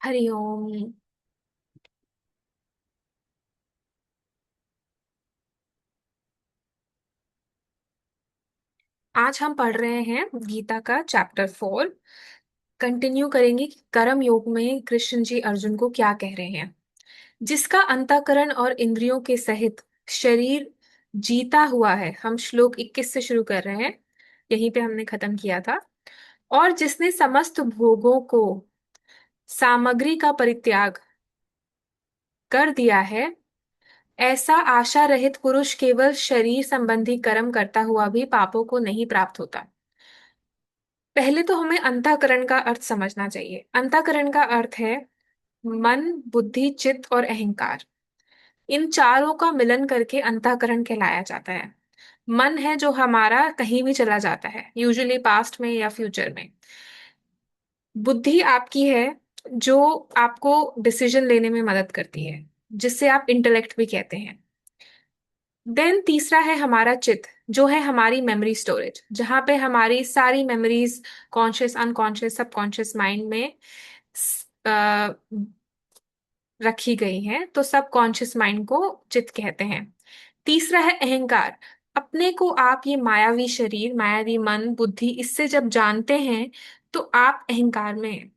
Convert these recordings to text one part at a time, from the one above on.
हरिओम। आज हम पढ़ रहे हैं गीता का चैप्टर 4। कंटिन्यू करेंगे कि कर्म योग में कृष्ण जी अर्जुन को क्या कह रहे हैं। जिसका अंतःकरण और इंद्रियों के सहित शरीर जीता हुआ है, हम श्लोक 21 से शुरू कर रहे हैं। यहीं पे हमने खत्म किया था। और जिसने समस्त भोगों को सामग्री का परित्याग कर दिया है, ऐसा आशा रहित पुरुष केवल शरीर संबंधी कर्म करता हुआ भी पापों को नहीं प्राप्त होता। पहले तो हमें अंतःकरण का अर्थ समझना चाहिए। अंतःकरण का अर्थ है मन, बुद्धि, चित्त और अहंकार। इन चारों का मिलन करके अंतःकरण कहलाया जाता है। मन है जो हमारा कहीं भी चला जाता है, यूजुअली पास्ट में या फ्यूचर में। बुद्धि आपकी है जो आपको डिसीजन लेने में मदद करती है, जिससे आप इंटेलेक्ट भी कहते हैं। देन तीसरा है हमारा चित्त, जो है हमारी मेमोरी स्टोरेज, जहां पे हमारी सारी memories conscious, unconscious, subconscious mind में अ, रखी गई हैं। तो सब कॉन्शियस माइंड को चित्त कहते हैं। तीसरा है अहंकार। अपने को आप ये मायावी शरीर, मायावी मन, बुद्धि, इससे जब जानते हैं तो आप अहंकार में हैं।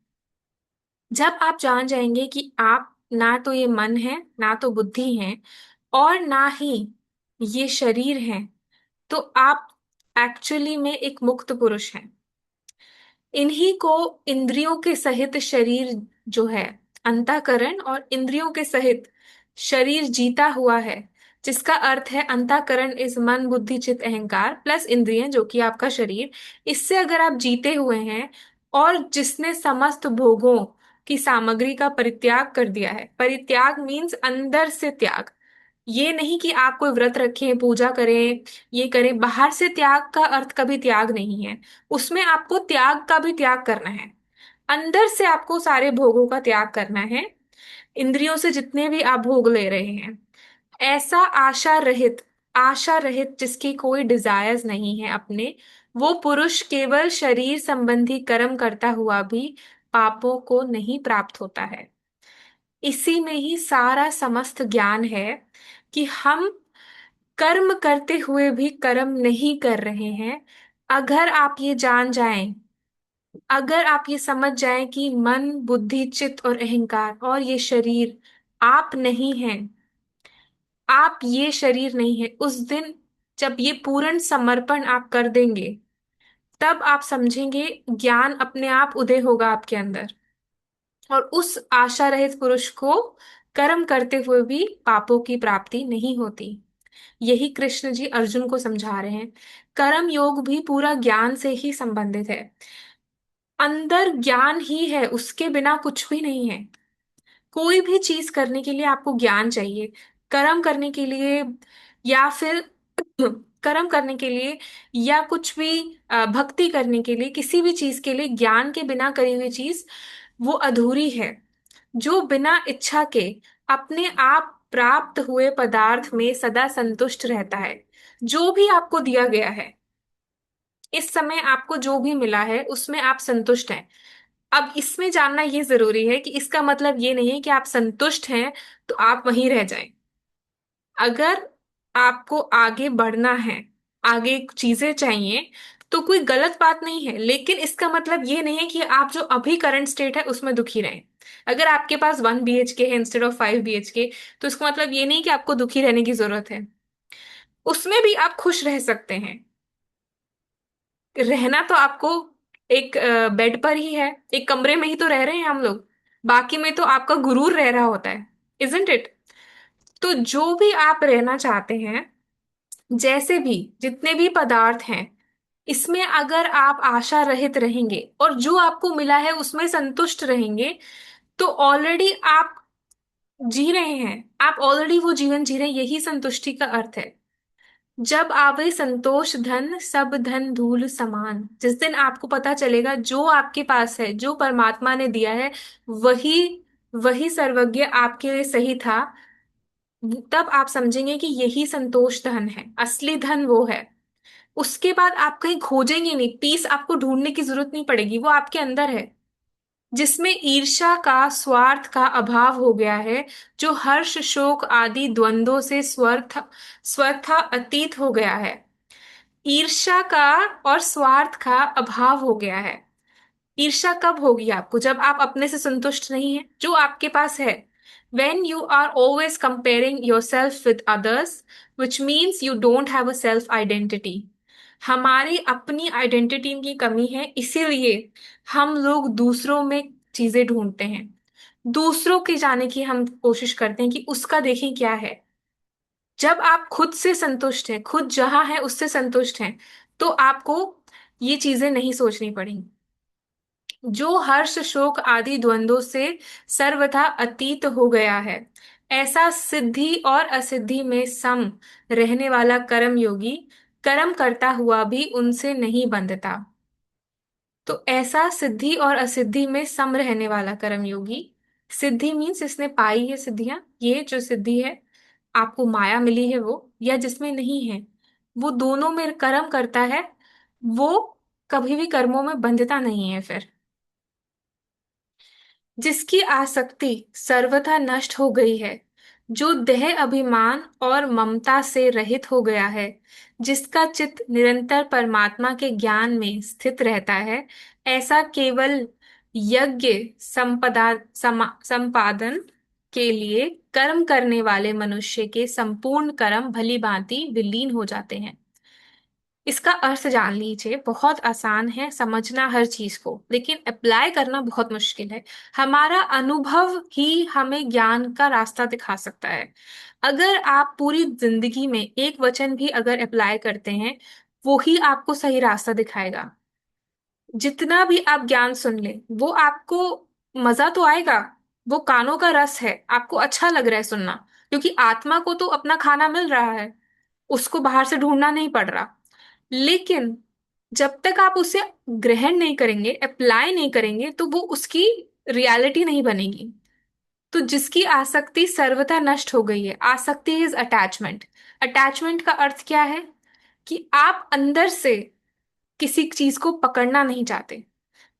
जब आप जान जाएंगे कि आप ना तो ये मन है, ना तो बुद्धि है, और ना ही ये शरीर है, तो आप एक्चुअली में एक मुक्त पुरुष हैं। इन्हीं को इंद्रियों के सहित शरीर जो है, अंतःकरण और इंद्रियों के सहित शरीर जीता हुआ है, जिसका अर्थ है अंतःकरण इस मन, बुद्धि, चित्त, अहंकार प्लस इंद्रियां जो कि आपका शरीर। इससे अगर आप जीते हुए हैं, और जिसने समस्त भोगों की सामग्री का परित्याग कर दिया है। परित्याग मीन्स अंदर से त्याग। ये नहीं कि आप कोई व्रत रखें, पूजा करें, ये करें। बाहर से त्याग का अर्थ कभी त्याग नहीं है। उसमें आपको त्याग का भी त्याग करना है। अंदर से आपको सारे भोगों का त्याग करना है। इंद्रियों से जितने भी आप भोग ले रहे हैं, ऐसा आशा रहित, आशा रहित जिसकी कोई डिजायर्स नहीं है अपने, वो पुरुष केवल शरीर संबंधी कर्म करता हुआ भी पापों को नहीं प्राप्त होता है। इसी में ही सारा समस्त ज्ञान है कि हम कर्म करते हुए भी कर्म नहीं कर रहे हैं। अगर आप ये जान जाएं, अगर आप ये समझ जाएं कि मन, बुद्धि, चित्त और अहंकार और ये शरीर आप नहीं हैं, आप ये शरीर नहीं है, उस दिन जब ये पूर्ण समर्पण आप कर देंगे, तब आप समझेंगे ज्ञान अपने आप उदय होगा आपके अंदर। और उस आशा रहित पुरुष को कर्म करते हुए भी पापों की प्राप्ति नहीं होती। यही कृष्ण जी अर्जुन को समझा रहे हैं। कर्म योग भी पूरा ज्ञान से ही संबंधित है। अंदर ज्ञान ही है, उसके बिना कुछ भी नहीं है। कोई भी चीज करने के लिए आपको ज्ञान चाहिए। कर्म करने के लिए, या फिर कर्म करने के लिए, या कुछ भी भक्ति करने के लिए, किसी भी चीज के लिए ज्ञान के बिना करी हुई चीज वो अधूरी है। जो बिना इच्छा के अपने आप प्राप्त हुए पदार्थ में सदा संतुष्ट रहता है। जो भी आपको दिया गया है, इस समय आपको जो भी मिला है उसमें आप संतुष्ट हैं। अब इसमें जानना ये जरूरी है कि इसका मतलब ये नहीं है कि आप संतुष्ट हैं तो आप वहीं रह जाएं। अगर आपको आगे बढ़ना है, आगे चीजें चाहिए, तो कोई गलत बात नहीं है, लेकिन इसका मतलब ये नहीं है कि आप जो अभी करंट स्टेट है उसमें दुखी रहें। अगर आपके पास 1 BHK है इंस्टेड ऑफ 5 BHK, तो इसका मतलब ये नहीं कि आपको दुखी रहने की जरूरत है। उसमें भी आप खुश रह सकते हैं। रहना तो आपको एक बेड पर ही है, एक कमरे में ही तो रह रहे हैं हम लोग। बाकी में तो आपका गुरूर रह रहा होता है, इजंट इट? तो जो भी आप रहना चाहते हैं, जैसे भी जितने भी पदार्थ हैं, इसमें अगर आप आशा रहित रहेंगे और जो आपको मिला है उसमें संतुष्ट रहेंगे, तो ऑलरेडी आप जी रहे हैं। आप ऑलरेडी वो जीवन जी रहे हैं। यही संतुष्टि का अर्थ है। जब आवे संतोष धन, सब धन धूल समान। जिस दिन आपको पता चलेगा जो आपके पास है, जो परमात्मा ने दिया है, वही वही सर्वज्ञ आपके लिए सही था, तब आप समझेंगे कि यही संतोष धन है, असली धन वो है। उसके बाद आप कहीं खोजेंगे नहीं, पीस आपको ढूंढने की जरूरत नहीं पड़ेगी, वो आपके अंदर है। जिसमें ईर्ष्या का, स्वार्थ का अभाव हो गया है, जो हर्ष शोक आदि द्वंद्वों से स्वथा अतीत हो गया है। ईर्ष्या का और स्वार्थ का अभाव हो गया है। ईर्ष्या कब होगी आपको? जब आप अपने से संतुष्ट नहीं हैं जो आपके पास है। When you are always comparing yourself with others, which means you don't have a self identity. हमारी अपनी आइडेंटिटी की कमी है, इसीलिए हम लोग दूसरों में चीजें ढूंढते हैं। दूसरों के जाने की हम कोशिश करते हैं कि उसका देखें क्या है। जब आप खुद से संतुष्ट हैं, खुद जहां है उससे संतुष्ट हैं, तो आपको ये चीजें नहीं सोचनी पड़ेंगी। जो हर्ष शोक आदि द्वंद्वों से सर्वथा अतीत हो गया है, ऐसा सिद्धि और असिद्धि में सम रहने वाला कर्म योगी कर्म करता हुआ भी उनसे नहीं बंधता। तो ऐसा सिद्धि और असिद्धि में सम रहने वाला कर्म योगी, सिद्धि मीन्स इसने पाई है सिद्धियां, ये जो सिद्धि है आपको माया मिली है वो, या जिसमें नहीं है, वो दोनों में कर्म करता है, वो कभी भी कर्मों में बंधता नहीं है फिर। जिसकी आसक्ति सर्वथा नष्ट हो गई है, जो देह अभिमान और ममता से रहित हो गया है, जिसका चित्त निरंतर परमात्मा के ज्ञान में स्थित रहता है, ऐसा केवल यज्ञ संपादन के लिए कर्म करने वाले मनुष्य के संपूर्ण कर्म भली भांति विलीन हो जाते हैं। इसका अर्थ जान लीजिए, बहुत आसान है समझना हर चीज को, लेकिन अप्लाई करना बहुत मुश्किल है। हमारा अनुभव ही हमें ज्ञान का रास्ता दिखा सकता है। अगर आप पूरी जिंदगी में एक वचन भी अगर अप्लाई करते हैं, वो ही आपको सही रास्ता दिखाएगा। जितना भी आप ज्ञान सुन ले, वो आपको मजा तो आएगा, वो कानों का रस है, आपको अच्छा लग रहा है सुनना, क्योंकि आत्मा को तो अपना खाना मिल रहा है, उसको बाहर से ढूंढना नहीं पड़ रहा। लेकिन जब तक आप उसे ग्रहण नहीं करेंगे, अप्लाई नहीं करेंगे, तो वो उसकी रियलिटी नहीं बनेगी। तो जिसकी आसक्ति सर्वथा नष्ट हो गई है, आसक्ति इज अटैचमेंट। अटैचमेंट का अर्थ क्या है? कि आप अंदर से किसी चीज को पकड़ना नहीं चाहते।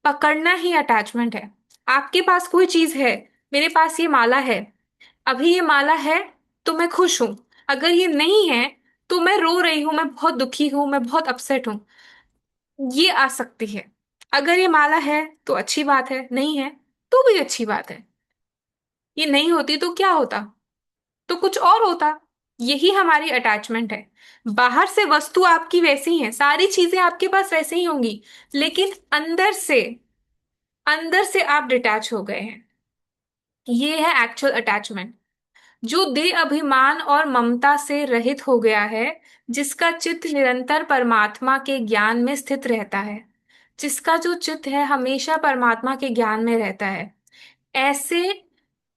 पकड़ना ही अटैचमेंट है। आपके पास कोई चीज है, मेरे पास ये माला है, अभी ये माला है तो मैं खुश हूं, अगर ये नहीं है तो मैं रो रही हूं, मैं बहुत दुखी हूं, मैं बहुत अपसेट हूं। ये आ सकती है। अगर ये माला है तो अच्छी बात है, नहीं है तो भी अच्छी बात है। ये नहीं होती तो क्या होता? तो कुछ और होता। यही हमारी अटैचमेंट है। बाहर से वस्तु आपकी वैसी है, सारी चीजें आपके पास वैसे ही होंगी, लेकिन अंदर से आप डिटैच हो गए हैं। ये है एक्चुअल अटैचमेंट। जो दे अभिमान और ममता से रहित हो गया है, जिसका चित्त निरंतर परमात्मा के ज्ञान में स्थित रहता है, जिसका जो चित्त है हमेशा परमात्मा के ज्ञान में रहता है, ऐसे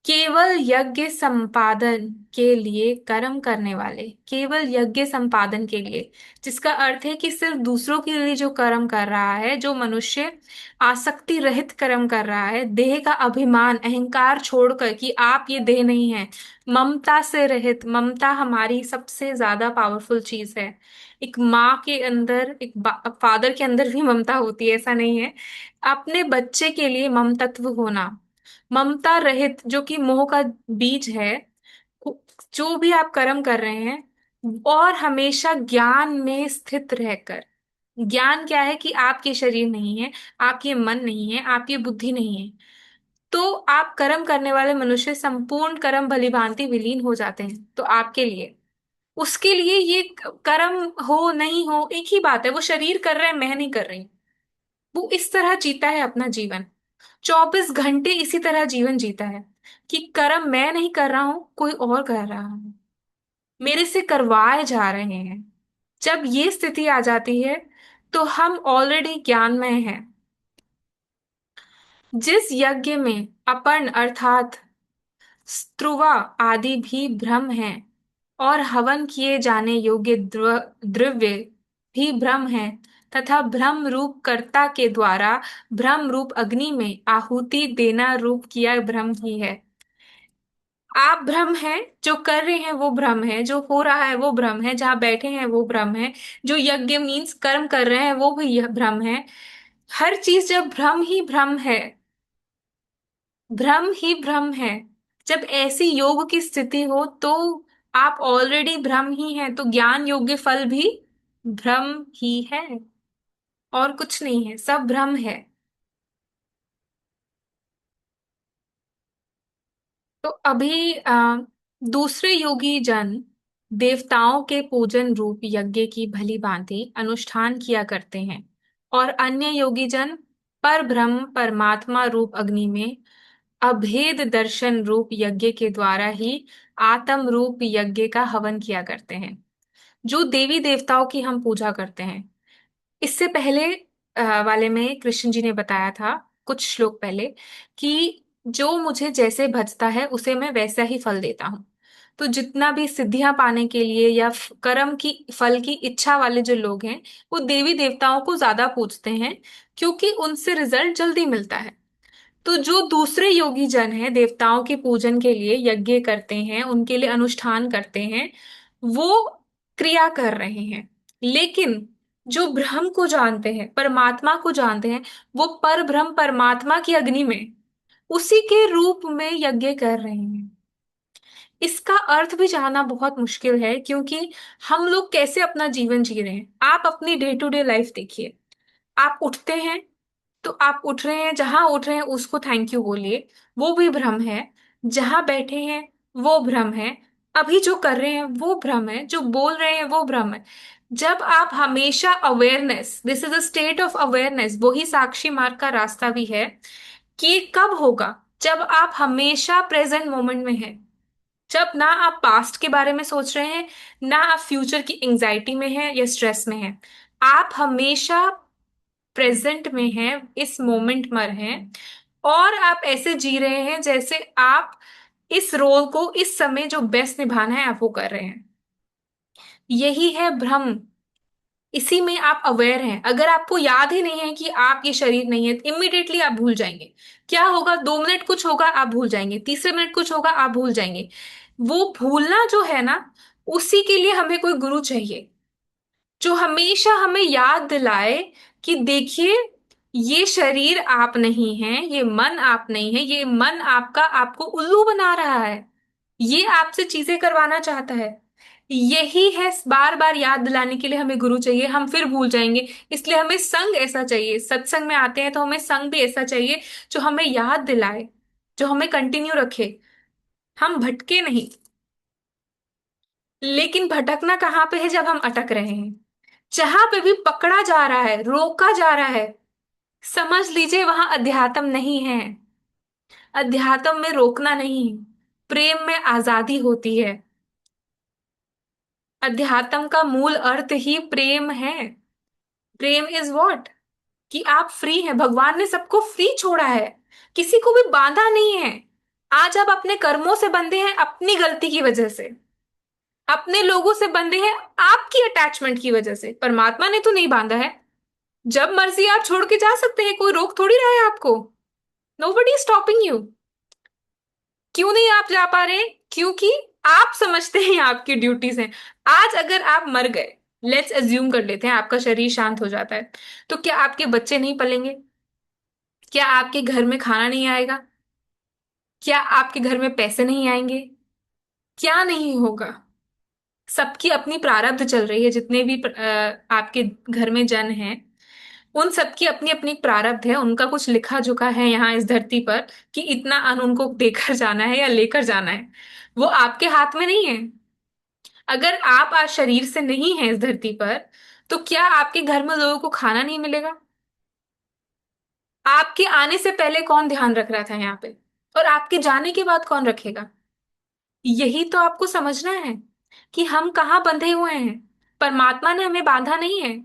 केवल यज्ञ संपादन के लिए कर्म करने वाले, केवल यज्ञ संपादन के लिए, जिसका अर्थ है कि सिर्फ दूसरों के लिए जो कर्म कर रहा है, जो मनुष्य आसक्ति रहित कर्म कर रहा है, देह का अभिमान अहंकार छोड़कर कि आप ये देह नहीं है, ममता से रहित। ममता हमारी सबसे ज्यादा पावरफुल चीज है। एक माँ के अंदर, एक फादर के अंदर भी ममता होती है, ऐसा नहीं है। अपने बच्चे के लिए ममतत्व होना, ममता रहित, जो कि मोह का बीज है, जो भी आप कर्म कर रहे हैं, और हमेशा ज्ञान में स्थित रहकर। ज्ञान क्या है? कि आपके शरीर नहीं है, आपके मन नहीं है, आपकी बुद्धि नहीं है। तो आप कर्म करने वाले मनुष्य संपूर्ण कर्म भली भांति विलीन हो जाते हैं। तो आपके लिए, उसके लिए ये कर्म हो नहीं हो एक ही बात है। वो शरीर कर रहा है, मैं नहीं कर रही। वो इस तरह जीता है अपना जीवन, 24 घंटे इसी तरह जीवन जीता है कि कर्म मैं नहीं कर रहा हूं, कोई और कर रहा है, मेरे से करवाए जा रहे हैं। जब ये स्थिति आ जाती है, तो हम ऑलरेडी ज्ञानमय हैं। जिस यज्ञ में अपर्ण अर्थात स्त्रुवा आदि भी भ्रम है, और हवन किए जाने योग्य द्रव्य भी भ्रम है, तथा भ्रम रूप कर्ता के द्वारा भ्रम रूप अग्नि में आहुति देना रूप किया भ्रम ही है। आप भ्रम है, जो कर रहे हैं वो भ्रम है, जो हो रहा है वो भ्रम है, जहां बैठे हैं वो भ्रम है, जो यज्ञ मीन्स कर्म कर रहे हैं वो भी यह भ्रम है। हर चीज जब भ्रम ही भ्रम है, भ्रम ही भ्रम है। जब ऐसी योग की स्थिति हो तो आप ऑलरेडी भ्रम ही हैं, तो ज्ञान योग्य फल भी भ्रम ही है, और कुछ नहीं है, सब भ्रम है। तो अभी दूसरे योगी जन देवताओं के पूजन रूप यज्ञ की भली भांति अनुष्ठान किया करते हैं, और अन्य योगी जन पर ब्रह्म परमात्मा रूप अग्नि में अभेद दर्शन रूप यज्ञ के द्वारा ही आत्म रूप यज्ञ का हवन किया करते हैं। जो देवी देवताओं की हम पूजा करते हैं, इससे पहले वाले में कृष्ण जी ने बताया था कुछ श्लोक पहले कि जो मुझे जैसे भजता है उसे मैं वैसा ही फल देता हूँ। तो जितना भी सिद्धियां पाने के लिए या कर्म की फल की इच्छा वाले जो लोग हैं, वो देवी देवताओं को ज्यादा पूजते हैं, क्योंकि उनसे रिजल्ट जल्दी मिलता है। तो जो दूसरे योगी जन हैं, देवताओं के पूजन के लिए यज्ञ करते हैं, उनके लिए अनुष्ठान करते हैं, वो क्रिया कर रहे हैं, लेकिन जो ब्रह्म को जानते हैं, परमात्मा को जानते हैं, वो पर ब्रह्म परमात्मा की अग्नि में उसी के रूप में यज्ञ कर रहे हैं। इसका अर्थ भी जानना बहुत मुश्किल है, क्योंकि हम लोग कैसे अपना जीवन जी रहे हैं। आप अपनी डे टू डे लाइफ देखिए। आप उठते हैं, तो आप उठ रहे हैं, जहां उठ रहे हैं उसको थैंक यू बोलिए, वो भी भ्रम है। जहां बैठे हैं वो भ्रम है। अभी जो कर रहे हैं वो भ्रम है, जो बोल रहे हैं वो भ्रम है। जब आप हमेशा awareness, this is a state of awareness, वही साक्षी मार्ग का रास्ता भी है कि कब होगा, जब आप हमेशा प्रेजेंट मोमेंट में हैं। जब ना आप पास्ट के बारे में सोच रहे हैं, ना आप फ्यूचर की एंजाइटी में हैं या स्ट्रेस में हैं। आप हमेशा प्रेजेंट में हैं, इस मोमेंट में हैं, और आप ऐसे जी रहे हैं जैसे आप इस रोल को इस समय जो बेस्ट निभाना है आप वो कर रहे हैं। यही है भ्रम। इसी में आप अवेयर हैं। अगर आपको याद ही नहीं है कि आप ये शरीर नहीं है, इमिडिएटली आप भूल जाएंगे। क्या होगा, 2 मिनट कुछ होगा आप भूल जाएंगे, तीसरे मिनट कुछ होगा आप भूल जाएंगे। वो भूलना जो है ना, उसी के लिए हमें कोई गुरु चाहिए, जो हमेशा हमें याद दिलाए कि देखिए, ये शरीर आप नहीं है, ये मन आप नहीं है, ये मन आपका आपको उल्लू बना रहा है, ये आपसे चीजें करवाना चाहता है। यही है, बार बार याद दिलाने के लिए हमें गुरु चाहिए, हम फिर भूल जाएंगे। इसलिए हमें संग ऐसा चाहिए, सत्संग में आते हैं तो हमें संग भी ऐसा चाहिए जो हमें याद दिलाए, जो हमें कंटिन्यू रखे, हम भटके नहीं। लेकिन भटकना कहाँ पे है, जब हम अटक रहे हैं। जहां पे भी पकड़ा जा रहा है, रोका जा रहा है, समझ लीजिए वहां अध्यात्म नहीं है। अध्यात्म में रोकना नहीं, प्रेम में आजादी होती है। अध्यात्म का मूल अर्थ ही प्रेम है। प्रेम इज व्हाट, कि आप फ्री हैं, भगवान ने सबको फ्री छोड़ा है, किसी को भी बांधा नहीं है। आज आप अपने कर्मों से बंधे हैं, अपनी गलती की वजह से, अपने लोगों से बंधे हैं, आपकी अटैचमेंट की वजह से। परमात्मा ने तो नहीं बांधा है। जब मर्जी आप छोड़ के जा सकते हैं, कोई रोक थोड़ी रहा है आपको। Nobody is stopping you. क्यों नहीं आप जा पा रहे हैं? क्योंकि आप समझते हैं ये आपकी ड्यूटीज हैं। आज अगर आप मर गए, लेट्स अज्यूम कर लेते हैं आपका शरीर शांत हो जाता है, तो क्या आपके बच्चे नहीं पलेंगे? क्या आपके घर में खाना नहीं आएगा? क्या आपके घर में पैसे नहीं आएंगे? क्या नहीं होगा? सबकी अपनी प्रारब्ध चल रही है, जितने भी आपके घर में जन हैं, उन सबकी अपनी अपनी प्रारब्ध है, उनका कुछ लिखा जुखा है यहाँ इस धरती पर, कि इतना अन्न उनको देकर जाना है या लेकर जाना है। वो आपके हाथ में नहीं है। अगर आप आज शरीर से नहीं है इस धरती पर, तो क्या आपके घर में लोगों को खाना नहीं मिलेगा? आपके आने से पहले कौन ध्यान रख रहा था यहाँ पे, और आपके जाने के बाद कौन रखेगा? यही तो आपको समझना है कि हम कहाँ बंधे हुए हैं। परमात्मा ने हमें बांधा नहीं है।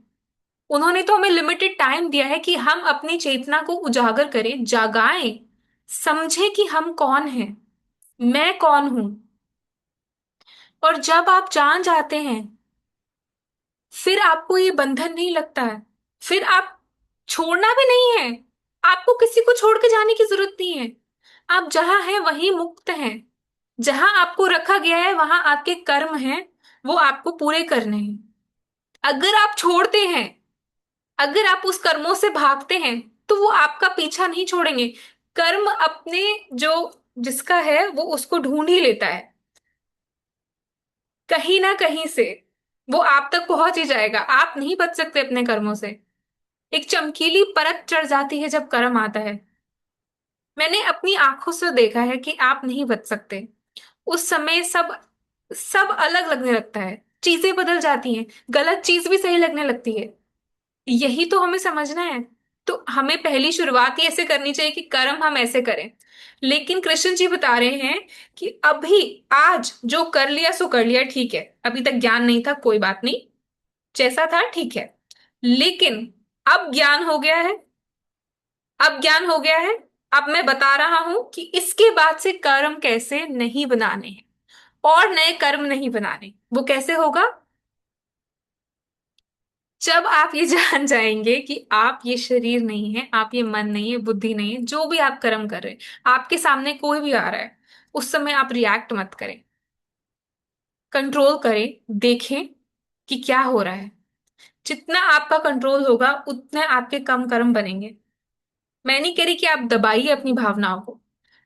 उन्होंने तो हमें लिमिटेड टाइम दिया है कि हम अपनी चेतना को उजागर करें, जागाएं, समझें कि हम कौन हैं, मैं कौन हूं। और जब आप जान जाते हैं, फिर आपको ये बंधन नहीं लगता है। फिर आप छोड़ना भी नहीं है। आपको किसी को छोड़ के जाने की जरूरत नहीं है। आप जहां हैं वहीं मुक्त हैं। जहां आपको रखा गया है वहां आपके कर्म हैं, वो आपको पूरे करने हैं। अगर आप छोड़ते हैं, अगर आप उस कर्मों से भागते हैं, तो वो आपका पीछा नहीं छोड़ेंगे। कर्म अपने जो जिसका है वो उसको ढूंढ ही लेता है, कहीं ना कहीं से वो आप तक पहुंच ही जाएगा। आप नहीं बच सकते अपने कर्मों से। एक चमकीली परत चढ़ जाती है जब कर्म आता है। मैंने अपनी आंखों से देखा है कि आप नहीं बच सकते। उस समय सब सब अलग लगने लगता है, चीजें बदल जाती हैं, गलत चीज भी सही लगने लगती है। यही तो हमें समझना है। तो हमें पहली शुरुआत ही ऐसे करनी चाहिए कि कर्म हम ऐसे करें। लेकिन कृष्ण जी बता रहे हैं कि अभी आज जो कर लिया सो कर लिया, ठीक है, अभी तक ज्ञान नहीं था, कोई बात नहीं, जैसा था ठीक है। लेकिन अब ज्ञान हो गया है, अब ज्ञान हो गया है। अब मैं बता रहा हूं कि इसके बाद से कर्म कैसे नहीं बनाने हैं और नए कर्म नहीं बनाने। वो कैसे होगा? जब आप ये जान जाएंगे कि आप ये शरीर नहीं है, आप ये मन नहीं है, बुद्धि नहीं है, जो भी आप कर्म कर रहे हैं, आपके सामने कोई भी आ रहा है, उस समय आप रिएक्ट मत करें, कंट्रोल करें, देखें कि क्या हो रहा है। जितना आपका कंट्रोल होगा उतने आपके कम कर्म बनेंगे। मैं नहीं कह रही कि आप दबाइए अपनी भावनाओं को,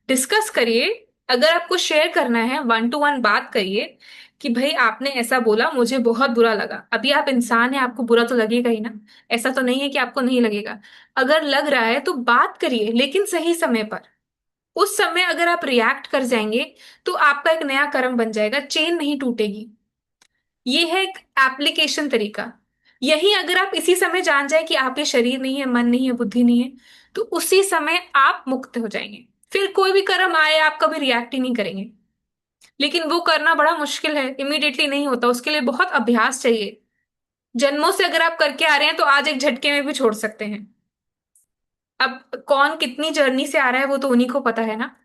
डिस्कस करिए। अगर आपको शेयर करना है, वन टू वन बात करिए कि भाई आपने ऐसा बोला, मुझे बहुत बुरा लगा। अभी आप इंसान हैं, आपको बुरा तो लगेगा ही ना। ऐसा तो नहीं है कि आपको नहीं लगेगा। अगर लग रहा है तो बात करिए, लेकिन सही समय पर। उस समय अगर आप रिएक्ट कर जाएंगे तो आपका एक नया कर्म बन जाएगा, चेन नहीं टूटेगी। ये है एक एप्लीकेशन तरीका। यही अगर आप इसी समय जान जाए कि आप ये शरीर नहीं है, मन नहीं है, बुद्धि नहीं है, तो उसी समय आप मुक्त हो जाएंगे। फिर कोई भी कर्म आए आप कभी रिएक्ट ही नहीं करेंगे। लेकिन वो करना बड़ा मुश्किल है, इमीडिएटली नहीं होता, उसके लिए बहुत अभ्यास चाहिए। जन्मों से अगर आप करके आ रहे हैं तो आज एक झटके में भी छोड़ सकते हैं। अब कौन कितनी जर्नी से आ रहा है वो तो उन्हीं को पता है ना।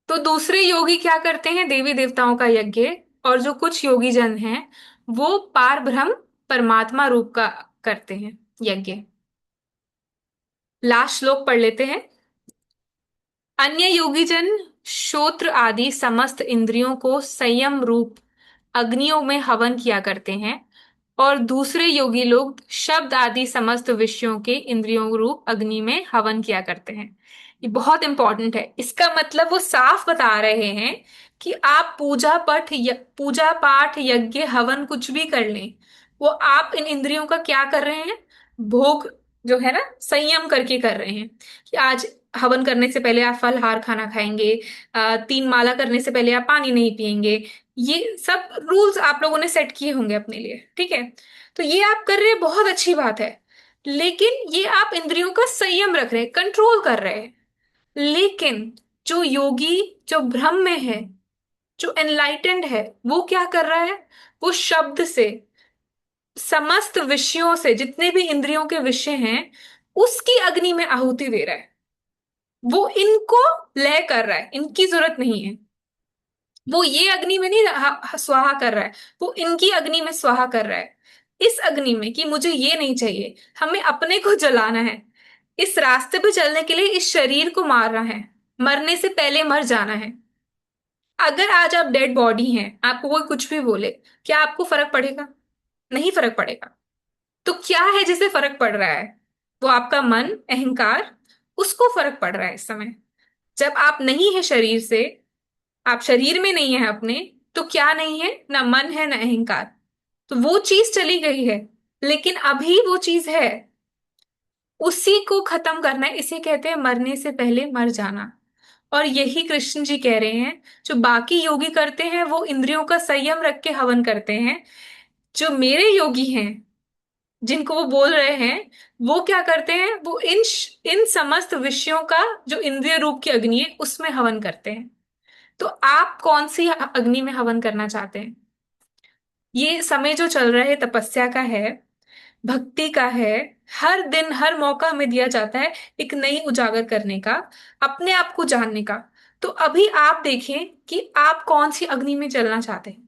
तो दूसरे योगी क्या करते हैं? देवी देवताओं का यज्ञ। और जो कुछ योगी जन हैं वो पार ब्रह्म परमात्मा रूप का करते हैं यज्ञ। लास्ट श्लोक पढ़ लेते हैं। अन्य योगी जन श्रोत्र आदि समस्त इंद्रियों को संयम रूप अग्नियों में हवन किया करते हैं। और दूसरे योगी लोग शब्द आदि समस्त विषयों के इंद्रियों रूप अग्नि में हवन किया करते हैं। ये बहुत इंपॉर्टेंट है। इसका मतलब वो साफ बता रहे हैं कि आप पूजा पाठ यज्ञ हवन कुछ भी कर लें, वो आप इन इंद्रियों का क्या कर रहे हैं? भोग, जो है ना, संयम करके कर रहे हैं। कि आज हवन करने से पहले आप फलहार खाना खाएंगे, 3 माला करने से पहले आप पानी नहीं पिएंगे। ये सब रूल्स आप लोगों ने सेट किए होंगे अपने लिए, ठीक है। तो ये आप कर रहे हैं, बहुत अच्छी बात है। लेकिन ये आप इंद्रियों का संयम रख रहे हैं, कंट्रोल कर रहे हैं। लेकिन जो योगी, जो ब्रह्म में है, जो एनलाइटेंड है, वो क्या कर रहा है? वो शब्द से, समस्त विषयों से, जितने भी इंद्रियों के विषय हैं, उसकी अग्नि में आहुति दे रहा है। वो इनको लय कर रहा है, इनकी जरूरत नहीं है। वो ये अग्नि में नहीं स्वाहा कर रहा है, वो इनकी अग्नि में स्वाहा कर रहा है। इस अग्नि में कि मुझे ये नहीं चाहिए, हमें अपने को जलाना है। इस रास्ते पे चलने के लिए इस शरीर को मारना है, मरने से पहले मर जाना है। अगर आज आप डेड बॉडी हैं, आपको कोई कुछ भी बोले, क्या आपको फर्क पड़ेगा? नहीं फर्क पड़ेगा। तो क्या है जिसे फर्क पड़ रहा है? वो आपका मन, अहंकार, उसको फर्क पड़ रहा है इस समय। जब आप नहीं है शरीर से, आप शरीर में नहीं है अपने, तो क्या नहीं है? ना मन है ना अहंकार। तो वो चीज चली गई है। लेकिन अभी वो चीज है, उसी को खत्म करना है। इसे कहते हैं मरने से पहले मर जाना। और यही कृष्ण जी कह रहे हैं। जो बाकी योगी करते हैं वो इंद्रियों का संयम रख के हवन करते हैं। जो मेरे योगी हैं, जिनको वो बोल रहे हैं, वो क्या करते हैं? वो इन समस्त विषयों का जो इंद्रिय रूप की अग्नि है उसमें हवन करते हैं। तो आप कौन सी अग्नि में हवन करना चाहते हैं? ये समय जो चल रहा है तपस्या का है, भक्ति का है। हर दिन हर मौका हमें दिया जाता है एक नई उजागर करने का, अपने आप को जानने का। तो अभी आप देखें कि आप कौन सी अग्नि में जलना चाहते हैं।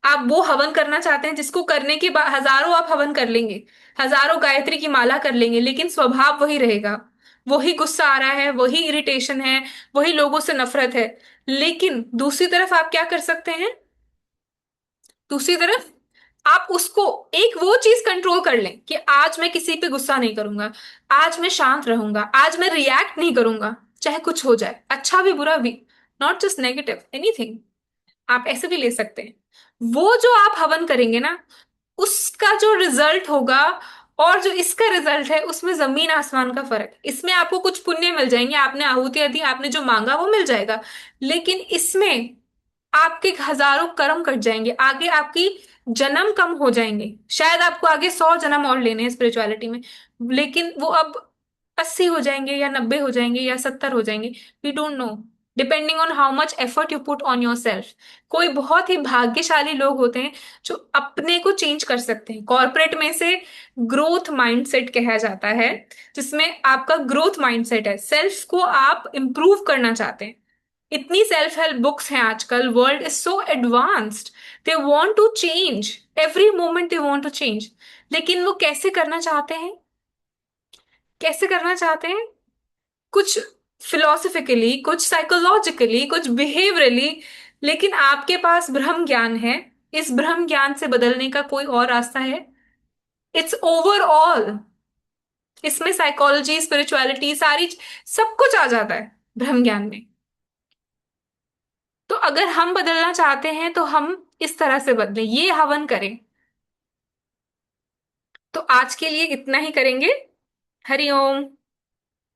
आप वो हवन करना चाहते हैं जिसको करने के बाद हजारों आप हवन कर लेंगे, हजारों गायत्री की माला कर लेंगे, लेकिन स्वभाव वही रहेगा। वही गुस्सा आ रहा है, वही इरिटेशन है, वही लोगों से नफरत है। लेकिन दूसरी तरफ आप क्या कर सकते हैं? दूसरी तरफ आप उसको, एक वो चीज कंट्रोल कर लें कि आज मैं किसी पे गुस्सा नहीं करूंगा, आज मैं शांत रहूंगा, आज मैं रिएक्ट नहीं करूंगा, चाहे कुछ हो जाए, अच्छा भी बुरा भी, नॉट जस्ट नेगेटिव, एनीथिंग। आप ऐसे भी ले सकते हैं। वो जो आप हवन करेंगे ना, उसका जो रिजल्ट होगा और जो इसका रिजल्ट है, उसमें जमीन आसमान का फर्क है। इसमें आपको कुछ पुण्य मिल जाएंगे, आपने आहुतियां दी, आपने जो मांगा वो मिल जाएगा, लेकिन इसमें आपके हजारों कर्म कट जाएंगे, आगे आपकी जन्म कम हो जाएंगे, शायद आपको आगे 100 जन्म और लेने हैं स्पिरिचुअलिटी में, लेकिन वो अब 80 हो जाएंगे या 90 हो जाएंगे या 70 हो जाएंगे, we don't know, depending on how much effort you put on your self. कोई बहुत ही भाग्यशाली लोग होते हैं जो अपने को चेंज कर सकते हैं। कॉर्पोरेट में से ग्रोथ माइंडसेट कहा जाता है, जिसमें आपका ग्रोथ माइंडसेट है, सेल्फ को आप इंप्रूव करना चाहते हैं। इतनी सेल्फ हेल्प बुक्स हैं आजकल, world is so advanced, they want to change, every moment they want to change, लेकिन वो कैसे करना चाहते हैं? कैसे करना चाहते हैं? कुछ फिलोसफिकली, कुछ साइकोलॉजिकली, कुछ बिहेवियरली, लेकिन आपके पास ब्रह्म ज्ञान है। इस ब्रह्म ज्ञान से बदलने का कोई और रास्ता है? इट्स ओवरऑल, इसमें साइकोलॉजी, स्पिरिचुअलिटी, सारी सब कुछ आ जाता है ब्रह्म ज्ञान में। तो अगर हम बदलना चाहते हैं तो हम इस तरह से बदलें, ये हवन करें। तो आज के लिए इतना ही करेंगे। हरि ओम।